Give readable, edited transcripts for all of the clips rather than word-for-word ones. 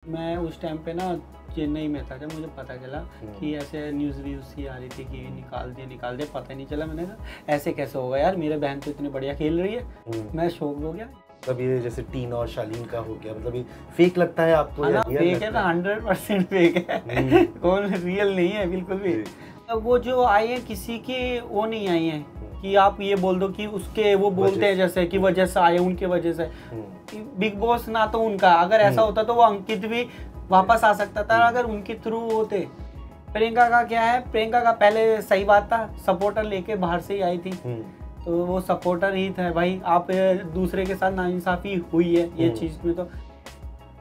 मैं उस टाइम पे ना चेन्नई में था जब मुझे पता चला कि ऐसे न्यूज़ व्यूज़ सी आ रही थी कि निकाल दिया, पता ही नहीं चला। मैंने कहा ऐसे कैसे होगा यार, मेरे बहन तो इतनी बढ़िया खेल रही है। मैं शौक हो गया। मतलब ये जैसे टीना और शालीन का हो गया, मतलब ये फेक लगता है आपको या रियल फेक है ना? 100% फेक है। कौन रियल नहीं है बिल्कुल भी। अब वो जो आए हैं किसी के वो नहीं आए हैं कि आप ये बोल दो कि उसके वो बोलते हैं जैसे कि वजह से आए, उनके वजह से। बिग बॉस ना तो उनका, अगर ऐसा होता तो वो अंकित भी वापस आ सकता था अगर उनके थ्रू होते। प्रियंका का क्या है, प्रियंका का पहले सही बात था, सपोर्टर लेके बाहर से ही आई थी तो वो सपोर्टर ही था भाई। आप दूसरे के साथ नाइंसाफी हुई है ये चीज में, तो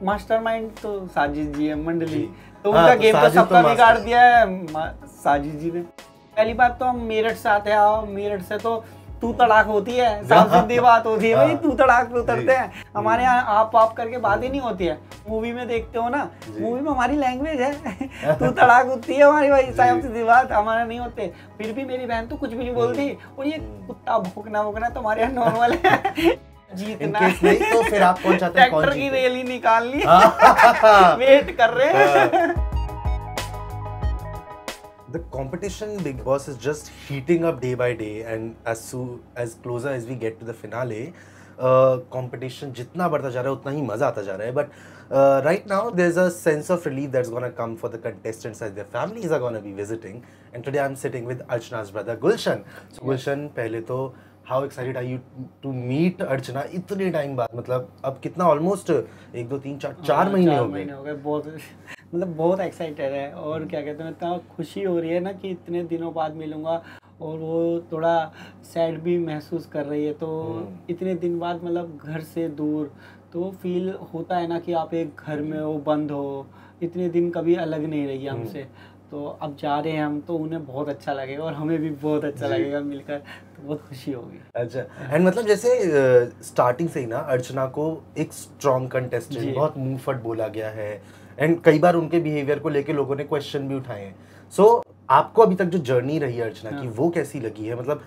मास्टरमाइंड तो साजिद जी है, मंडली तो उनका गेम तो सबका बिगाड़ दिया है साजिद जी ने। पहली बात तो हम मेरठ से आते हैं, मेरठ से तो तू तड़ाक होती है, साफ सीधी बात होती है भाई, तू तड़ाक पे उतरते हैं। हमारे यहाँ आप करके बात ही नहीं होती है। मूवी में देखते हो ना, मूवी में हमारी लैंग्वेज है तू तड़ाक होती है हमारी भाई, साफ सीधी बात हमारे नहीं होते। फिर भी मेरी बहन तो कुछ भी नहीं बोलती, और ये कुत्ता भौंकना तो हमारे यहाँ नॉर्मल है। जीतना नहीं तो फिर आप कौन चाहते हैं? ट्रैक्टर की रैली निकालनी वेट कर रहे हैं। The competition Big Boss is just heating up day by day, and as closer as we get to the finale, competition जितना बढ़ता जा रहा है उतना ही मजा आता जा रहा है. But right now there's a sense of relief that's gonna come for the contestants as their families are gonna be visiting. And today I'm sitting with Archana's brother Gulshan. So Gulshan, पहले तो how excited are you to meet Archana इतने time बाद? मतलब अब कितना almost 1 2 3 4 महीने हो गए। बहुत मतलब बहुत एक्साइटेड है। और क्या कहते हैं, इतना खुशी हो रही है ना कि इतने दिनों बाद मिलूंगा, और वो थोड़ा सैड भी महसूस कर रही है। तो इतने दिन बाद मतलब घर से दूर, तो फील होता है ना कि आप एक घर में हो, बंद हो, इतने दिन कभी अलग नहीं रही हमसे। तो अब जा रहे हैं हम, तो उन्हें बहुत अच्छा लगेगा और हमें भी बहुत अच्छा लगेगा मिलकर, तो बहुत खुशी होगी। अच्छा, एंड मतलब जैसे स्टार्टिंग से ही ना अर्चना को एक स्ट्रॉन्ग कंटेस्टेंट, बहुत मुंह फट बोला गया है, एंड कई बार उनके बिहेवियर को लेके लोगों ने क्वेश्चन भी उठाए हैं। सो आपको अभी तक जो जर्नी रही है अर्चना की, वो कैसी लगी है? मतलब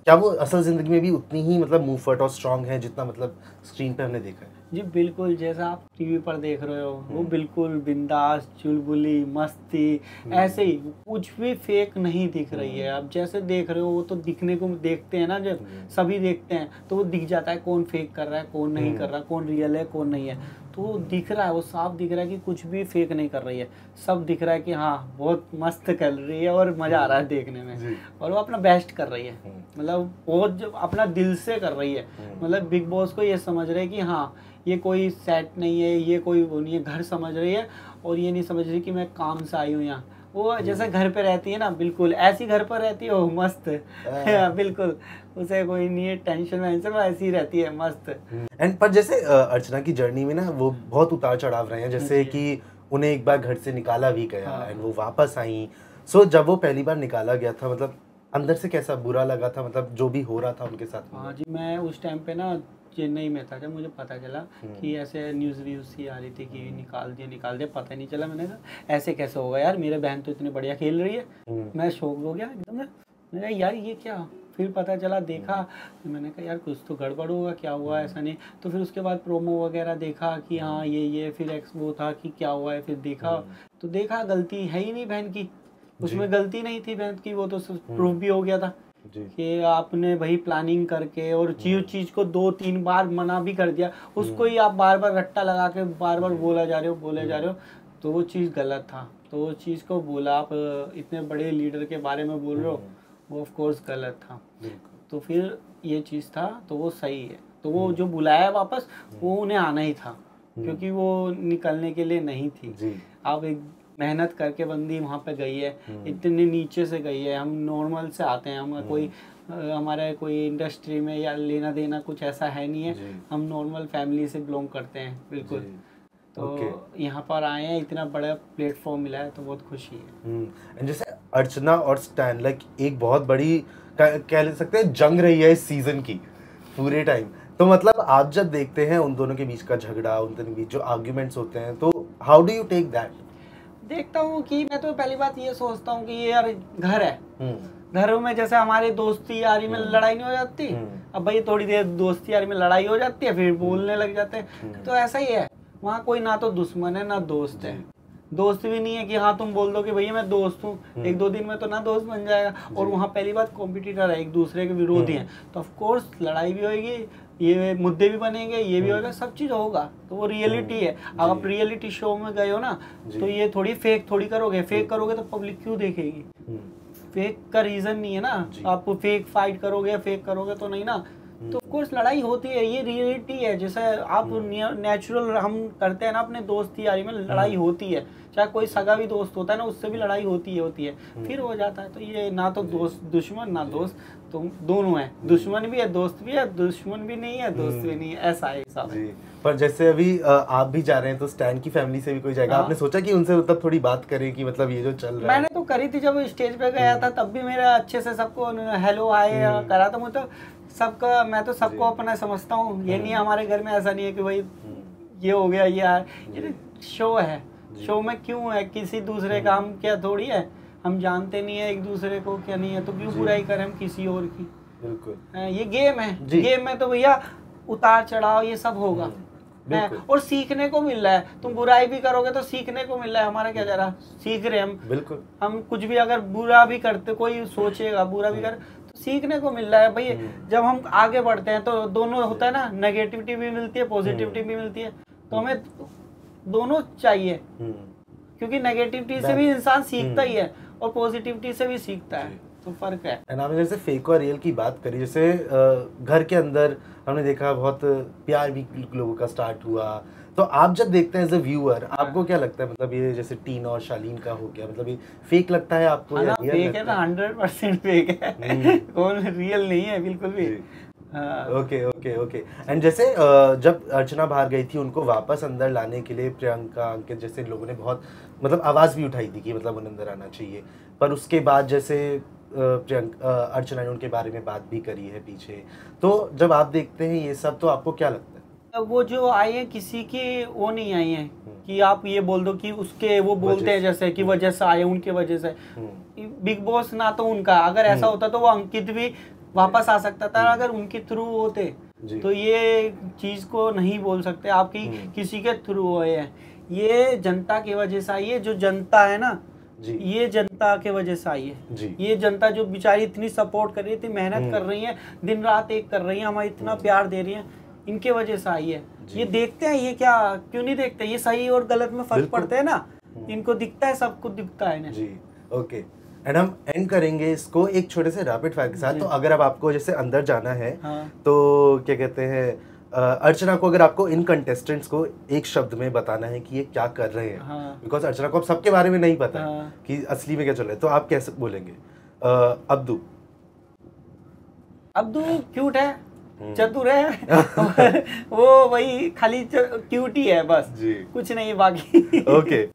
क्या वो असल जिंदगी में भी उतनी ही मतलब मुंह फट और स्ट्रॉन्ग है जितना मतलब स्क्रीन पे हमने देखा है? जी बिल्कुल, जैसा आप टीवी पर देख रहे हो वो बिल्कुल बिंदास, चुलबुली, मस्ती, ऐसे ही कुछ भी फेक नहीं दिख रही है। आप जैसे देख रहे हो वो तो दिखने को देखते हैं ना, जब सभी देखते हैं तो वो दिख जाता है कौन फेक कर रहा है, कौन नहीं कर रहा, कौन रियल है, कौन नहीं है। तो वो दिख रहा है, वो साफ दिख रहा है कि कुछ भी फेक नहीं कर रही है। सब दिख रहा है कि हाँ बहुत मस्त कर रही है और मज़ा आ रहा है देखने में, और वो अपना बेस्ट कर रही है। मतलब बहुत जो अपना दिल से कर रही है। मतलब बिग बॉस को ये समझ रहे हैं कि हाँ ये कोई सेट नहीं है, ये कोई वो नहीं है, घर समझ रही है। और ये नहीं समझ रही कि मैं काम से आई हूँ यहाँ। वो जैसे घर पे रहती है ना, बिल्कुल ऐसी घर पर रहती है, वो मस्त बिल्कुल, उसे कोई नहीं है टेंशन वेंशन, वो ऐसी रहती है मस्त। एंड पर जैसे अर्चना की जर्नी में ना वो बहुत उतार चढ़ाव रहे हैं, जैसे कि उन्हें एक बार घर से निकाला भी गया, एंड वो वापस आई। सो जब वो पहली बार निकाला गया था, मतलब अंदर से कैसा बुरा लगा था, मतलब जो भी हो रहा था उनके साथ? हाँ जी, मैं उस टाइम पे ना चेन्नई में था जब मुझे पता चला कि ऐसे न्यूज़ व्यूज़ सी आ रही थी कि निकाल दिया, पता ही नहीं चला। मैंने कहा ऐसे कैसे होगा यार, मेरे बहन तो इतनी बढ़िया खेल रही है। मैं शौक हो गया एकदम। मैंने कहा यार ये क्या, फिर पता चला, देखा, मैंने कहा यार कुछ तो गड़बड़ होगा, क्या हुआ, ऐसा नहीं। तो फिर उसके बाद प्रोमो वगैरह देखा कि हाँ ये फिर एक्सपो था कि क्या हुआ है। फिर देखा तो देखा गलती है ही नहीं बहन की, उसमें गलती नहीं थी बहन की। वो तो प्रूफ भी हो गया था कि आपने भाई प्लानिंग करके और चीज को 2-3 बार मना भी कर दिया, उसको ही आप बार बार रट्टा लगा के बार बार बोले जा रहे हो, तो वो चीज़ गलत था। तो वो चीज़ को बोला, आप इतने बड़े लीडर के बारे में बोल रहे हो, वो ऑफ कोर्स गलत था। तो फिर ये चीज़ था, तो वो सही है। तो वो जो बुलाया वापस, वो उन्हें आना ही था, क्योंकि वो निकलने के लिए नहीं थी। आप एक मेहनत करके बंदी वहाँ पे गई है, इतने नीचे से गई है। हम नॉर्मल से आते हैं, हम कोई हमारा कोई इंडस्ट्री में या लेना देना कुछ ऐसा है नहीं है। हम नॉर्मल फैमिली से बिलोंग करते हैं बिल्कुल। तो यहाँ पर आए हैं, इतना बड़ा प्लेटफॉर्म मिला है, तो बहुत खुशी है। जैसे अर्चना और स्टैन लाइक एक बहुत बड़ी कह सकते हैं जंग रही है इस सीजन की पूरे टाइम। तो मतलब आप जब देखते हैं उन दोनों के बीच का झगड़ा, उन दोनों के बीच जो आर्ग्यूमेंट्स होते हैं, तो how do you take that? देखता हूँ कि मैं तो पहली बात ये सोचता हूँ कि ये यार घर है, घरों में जैसे हमारे दोस्ती यारी में लड़ाई नहीं हो जाती, अब भाई थोड़ी देर दोस्ती यारी में लड़ाई हो जाती है, फिर बोलने लग जाते हैं। तो ऐसा ही है, वहाँ कोई ना तो दुश्मन है ना दोस्त है। दोस्त भी नहीं है कि हाँ तुम बोल दो कि भैया मैं दोस्त हूँ, 1-2 दिन में तो ना दोस्त बन जाएगा। और वहाँ पहली बात कॉम्पिटिटर है, एक दूसरे के विरोधी हैं, तो ऑफ कोर्स लड़ाई भी होगी, ये मुद्दे भी बनेंगे, ये भी होगा, सब चीज़ होगा। तो वो रियलिटी है। अब आप रियलिटी शो में गए हो ना, तो ये थोड़ी फेक थोड़ी करोगे, फेक करोगे तो पब्लिक क्यों देखेगी? फेक का रीजन नहीं है ना, आप फेक फाइट करोगे, फेक करोगे तो नहीं ना। तो ऑफ कोर्स लड़ाई होती है, ये रियलिटी है। जैसे आप नेचुरल हम करते हैं ना अपने दोस्त यारी में, लड़ाई होती है। चाहे कोई सगा भी दोस्त होता है ना, उससे भी लड़ाई होती है फिर हो जाता है। तो ये ना तो दोस्त दुश्मन ना दोस्त, तो दोनों है, दुश्मन भी है दोस्त भी है, दुश्मन भी नहीं है दोस्त भी नहीं है, ऐसा है हिसाब है। पर जैसे अभी आप भी जा रहे हैं तो स्टैन की फैमिली से भी कोई जाएगा, आपने सोचा कि उनसे मतलब थोड़ी बात करें कि मतलब ये जो चल रहा है? मैंने तो करी थी, जब स्टेज पे गया था तब भी मेरा अच्छे से सबको हेलो हाय करा था। मुझे तो सबका, मैं तो सबको अपना समझता हूँ। ये नहीं है हमारे घर में, ऐसा नहीं है कि भाई ये हो गया ये शो है। शो में क्यों है, किसी दूसरे का हम क्या थोड़ी है, हम जानते नहीं है एक दूसरे को क्या नहीं है, तो क्यों बुराई करें हम किसी और की। बिल्कुल ये गेम है, गेम में तो भैया उतार चढ़ाव ये सब होगा और सीखने को मिल रहा है। तुम बुराई भी करोगे तो सीखने को मिल रहा है। हमारा क्या जा रहा, सीख रहे हम। बिल्कुल, हम कुछ भी अगर बुरा भी करते, कोई सोचेगा बुरा भी कर, तो सीखने को मिल रहा है भाई। जब हम आगे बढ़ते हैं तो दोनों होता है ना, नेगेटिविटी भी मिलती है, पॉजिटिविटी भी मिलती है। तो हमें दोनों चाहिए, क्योंकि नेगेटिविटी से भी इंसान सीखता ही है और पॉजिटिविटी से भी सीखता है, तो फर्क है। एंड आपने जैसे फेक और रियल की बात करी, जैसे घर के अंदर हमने देखा बहुत प्यार भी लोगों का स्टार्ट हुआ, तो आप जब देखते हैं एज अ व्यूअर, आपको क्या लगता है, मतलब ये जैसे टीना और शालीन का हो गया, मतलब ये फेक लगता है आपको या रियल? फेक है ना, 100% फेक है। कौन रियल नहीं है बिल्कुल भी। ओके। एंड जैसे जब अर्चना बाहर गई थी, उनको वापस अंदर लाने के लिए प्रियंका, अंकित जैसे लोगों ने बहुत मतलब आवाज़ भी उठाई थी कि मतलब उन्हें अंदर आना चाहिए, पर उसके बाद जैसे अर्चना ने उनके बारे में बात भी करी है पीछे। तो जब आप देखते हैं ये सब, तो आपको क्या लगता है? वो जो आए हैं किसी की वो नहीं आई है कि आप ये बोल दो कि उसके, वो बोलते हैं जैसे कि वजह से आए, उनके वजह से। बिग बॉस ना तो उनका, अगर ऐसा होता तो वो अंकित भी वापस आ सकता था, अगर उनके थ्रू होते तो ये चीज को नहीं बोल सकते आपकी किसी के थ्रू आए हैं। ये जनता की वजह से आई है, जो जनता है ना ये जनता के वजह से आई है। ये जनता जो बेचारी इतनी सपोर्ट कर रही थी, मेहनत कर रही है, दिन रात एक कर रही है, हमारा इतना प्यार दे रही है, इनके वजह से आई है। ये देखते हैं, ये क्या क्यों नहीं देखते, ये सही और गलत में फर्क पड़ते हैं ना, इनको दिखता है, सबको दिखता है ना। जी ओके। एंड हम एंड करेंगे इसको एक छोटे से रैपिड फायर के साथ। तो अगर अब आपको जैसे अंदर जाना है, तो क्या कहते हैं, अर्चना को, अगर आपको इन कंटेस्टेंट्स को एक शब्द में बताना है कि ये क्या कर रहे हैं, बिकॉज अर्चना को अब सबके बारे में नहीं पता कि असली में क्या चल रहा है, तो आप कैसे बोलेंगे? अब्दू क्यूट है, चतुर है, वो वही खाली क्यूट ही है बस, कुछ नहीं बाकी। ओके।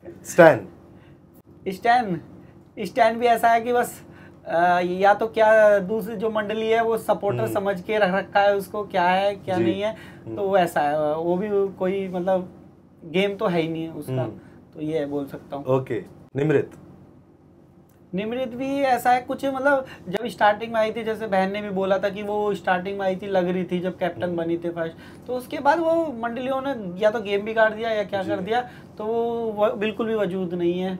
स्टैन भी ऐसा है कि बस या तो क्या दूसरी जो मंडली है वो सपोर्टर समझ के रख रखा है उसको, क्या है क्या नहीं है, तो वो ऐसा है। वो भी कोई मतलब गेम तो है ही नहीं है उसका, तो ये बोल सकता हूँ। ओके। निमृत भी ऐसा है कुछ, मतलब जब स्टार्टिंग में आई थी, जैसे बहन ने भी बोला था कि वो स्टार्टिंग में आई थी, लग रही थी जब कैप्टन बनी थी फर्स्ट, तो उसके बाद वो मंडलियों ने या तो गेम बिगाड़ दिया या क्या कर दिया, तो वो बिल्कुल भी वजूद नहीं है,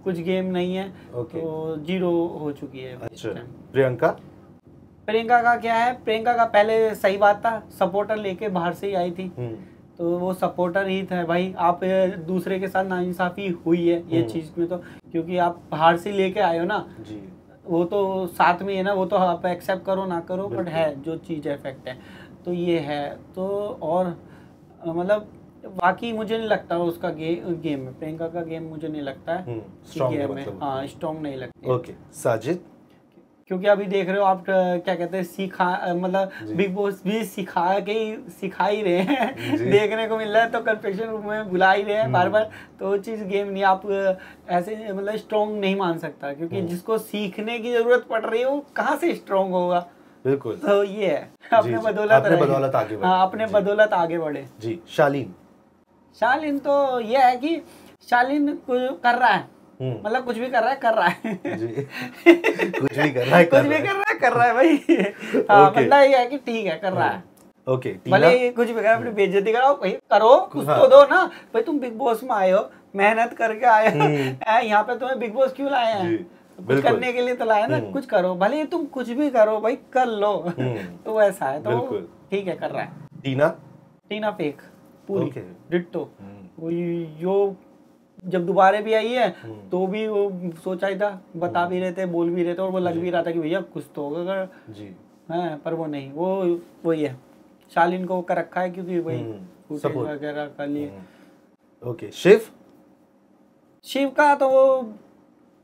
कुछ गेम नहीं है, तो 0 हो चुकी है। अच्छा। प्रियंका का क्या है, प्रियंका का पहले सही बात था, सपोर्टर लेके बाहर से ही आई थी, तो वो सपोर्टर ही था भाई। आप दूसरे के साथ नाइंसाफी हुई है ये चीज में, तो क्योंकि आप बाहर से लेके आए हो ना जी, वो तो साथ में है ना, वो तो आप एक्सेप्ट करो ना करो, बट है जो चीज है, फैक्ट है, तो ये है। तो और मतलब बाकी मुझे नहीं लगता उसका गेम में, प्रियंका का गेम मुझे नहीं लगता है गेम में, हाँ स्ट्रॉन्ग नहीं लगता। ओके। साजिद, क्योंकि अभी देख रहे हो आप क्या कहते हैं, मतलब बिग बॉस भी सिखा ही रहे हैं, देखने को मिल रहा है, तो कन्फेक्शन रूम में बुला ही रहे हैं बार बार, तो वो चीज़ गेम नहीं, आप ऐसे मतलब स्ट्रॉन्ग नहीं मान सकता, क्योंकि जिसको सीखने की जरूरत पड़ रही है वो कहाँ से स्ट्रॉन्ग होगा। बिल्कुल, तो ये है, अपने बदौलत आगे बढ़े। हाँ, अपने बदौलत आगे बढ़े जी। शालीन तो ये है कि शालीन कुछ कर रहा है, मतलब कुछ भी कर रहा है जी। कुछ भी कर रहा है भाई। हाँ, मतलब ये है कि ठीक है, कर रहा है, ओके भले ये कुछ भी करो, अपनी बेइज्जती कराओ भाई, करो कुछ तो दो ना भाई। तुम बिग बॉस में आए हो, मेहनत करके आए हो, यहाँ पे तुम्हें बिग बॉस क्यों लाए हैं? कुछ करने के लिए तो लाए ना, कुछ करो, भले ही तुम कुछ भी करो भाई, कर लो। तो वैसा है, तो ठीक है, कर रहा है। टीना फेक पूरी डिट्टो। वो यो जब दोबारा भी आई है तो भी वो सोचा ही था, बता भी रहे थे, बोल भी रहे थे, और वो लग भी रहा था कि भैया कुछ तो होगा जी, है, पर वो नहीं, वो वही है, शालीन को कर रखा है क्योंकि वही फुटेज वगैरह का लिए। ओके, शिव का तो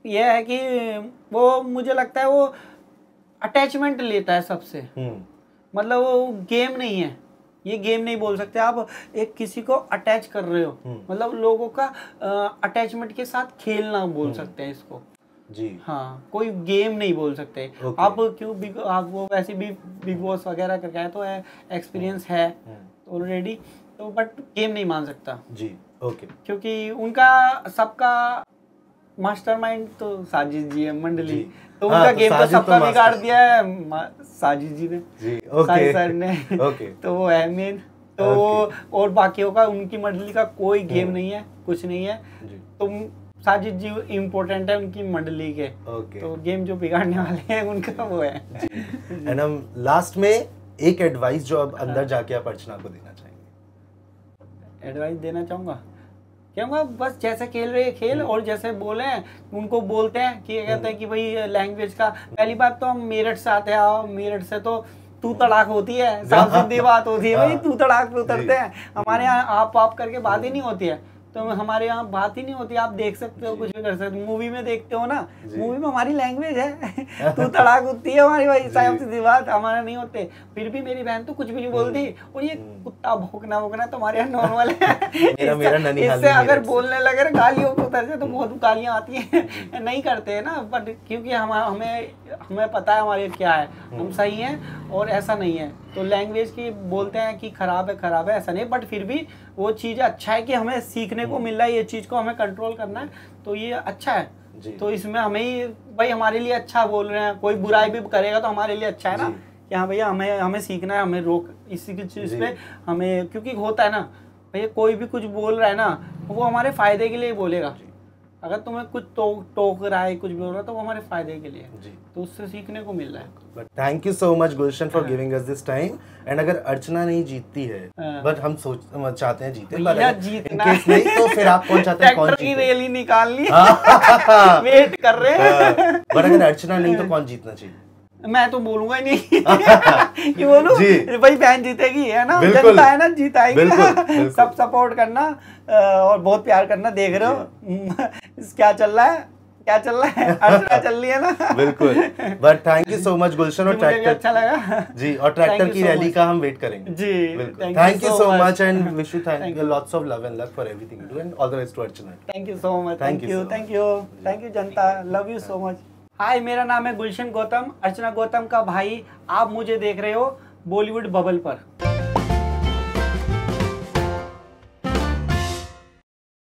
ये है कि वो मुझे लगता है वो अटैचमेंट लेता है सबसे। मतलब वो गेम नहीं है, ये गेम नहीं बोल सकते आप, एक किसी को अटैच कर रहे हो, मतलब लोगों का अटैचमेंट के साथ खेलना बोल सकते हैं इसको जी। हाँ, कोई गेम नहीं बोल सकते। आप क्यों आप वो वैसे भी बिग बॉस वगैरह करके आए तो एक्सपीरियंस है ऑलरेडी, तो बट गेम नहीं मान सकता जी। ओके, क्योंकि उनका सबका मास्टरमाइंड तो साजिद जी है, मंडली, तो उनका गेम तो सबका बिगाड़ दिया है साजिद जी ने जी। ओके सर ने तो वो है मेन, तो और बाकियों का, उनकी मंडली का कोई गेम नहीं है, कुछ नहीं है। तुम साजिद जी इम्पोर्टेंट है उनकी मंडली के, तो गेम जो बिगाड़ने वाले हैं उनका वो है। एंड हम लास्ट में एक एडवाइस जो अब अंदर जाके आप अर्चना को देना चाहेंगे। एडवाइस देना चाहूंगा, क्योंकि बस जैसे खेल रहे खेल, और जैसे बोले हैं उनको बोलते हैं कि कहते हैं कि भाई लैंग्वेज का, पहली बात तो हम मेरठ से आते हैं, मेरठ से तो तू तड़ाक होती है, साफ सीधी बात होती है भाई, तू तड़ाक पे उतरते हैं। हमारे यहाँ आप करके बात ही नहीं होती है, तो हमारे यहाँ बात ही नहीं होती। आप देख सकते हो, कुछ भी कर सकते हो, मूवी में देखते हो ना, मूवी में हमारी लैंग्वेज है, तू तड़ाक होती है हमारी भाई, साफ सीधी बात, हमारे नहीं होते। फिर भी मेरी बहन तो कुछ भी नहीं बोलती, और ये कुत्ता भौंकना तो हमारे यहाँ नॉर्मल है। इससे अगर बोलने लगे गालियों को उतर से तो बहुत गालियाँ आती हैं, नहीं करते है ना, बट क्योंकि हमें पता है हमारे क्या है, हम सही हैं और ऐसा नहीं है। तो लैंग्वेज की बोलते हैं कि खराब है, ऐसा नहीं, बट फिर भी वो चीज़ अच्छा है कि हमें सीखने को मिल रहा है, ये चीज़ को हमें कंट्रोल करना है, तो ये अच्छा है जी। तो इसमें हमें ही भाई, हमारे लिए अच्छा बोल रहे हैं, कोई बुराई भी करेगा तो हमारे लिए अच्छा है ना, कि हाँ भैया हमें सीखना है, हमें रोक इसी की चीज़ पे हमें, क्योंकि होता है ना भैया, कोई भी कुछ बोल रहा है ना, वो हमारे फायदे के लिए बोलेगा। अगर तुम्हें कुछ टोक रहा है, कुछ बोल रहा है, तो वो हमारे फायदे के लिए जी, तो उससे सीखने को मिल रहा है। But thank you so much Gulshan for giving us this time. And अगर अर्चना नहीं जीतती है, बट हम चाहते हैं जीते, पर इन केस नहीं, तो फिर आप कौन चाहते हैं कौन जीते? की रैली निकालनी वेट कर रहे हैं। बट अगर अर्चना नहीं तो कौन जीतना चाहिए? मैं तो बोलूंगा ही नहीं कि बोलूं भाई बहन जीतेगी, है ना, जनता है ना, जीताएगी। सब सपोर्ट करना और बहुत प्यार करना। देख रहे हो क्या चल रहा है, अर्चना चल रही है ना। बिल्कुल, but thank you so much Gulshan, और ट्रैक्टर अच्छा लगा जी, और ट्रैक्टर की रैली का हम वेट करेंगे जी। बिल्कुल, thank you so much and wish you lots of love and luck for everything you do, and all the best to Archana. Thank you so much, thank you जनता, love you so much. Hi, मेरा नाम है गुलशन गौतम, अर्चना गौतम का भाई। आप मुझे देख रहे हो बॉलीवुड बबल पर।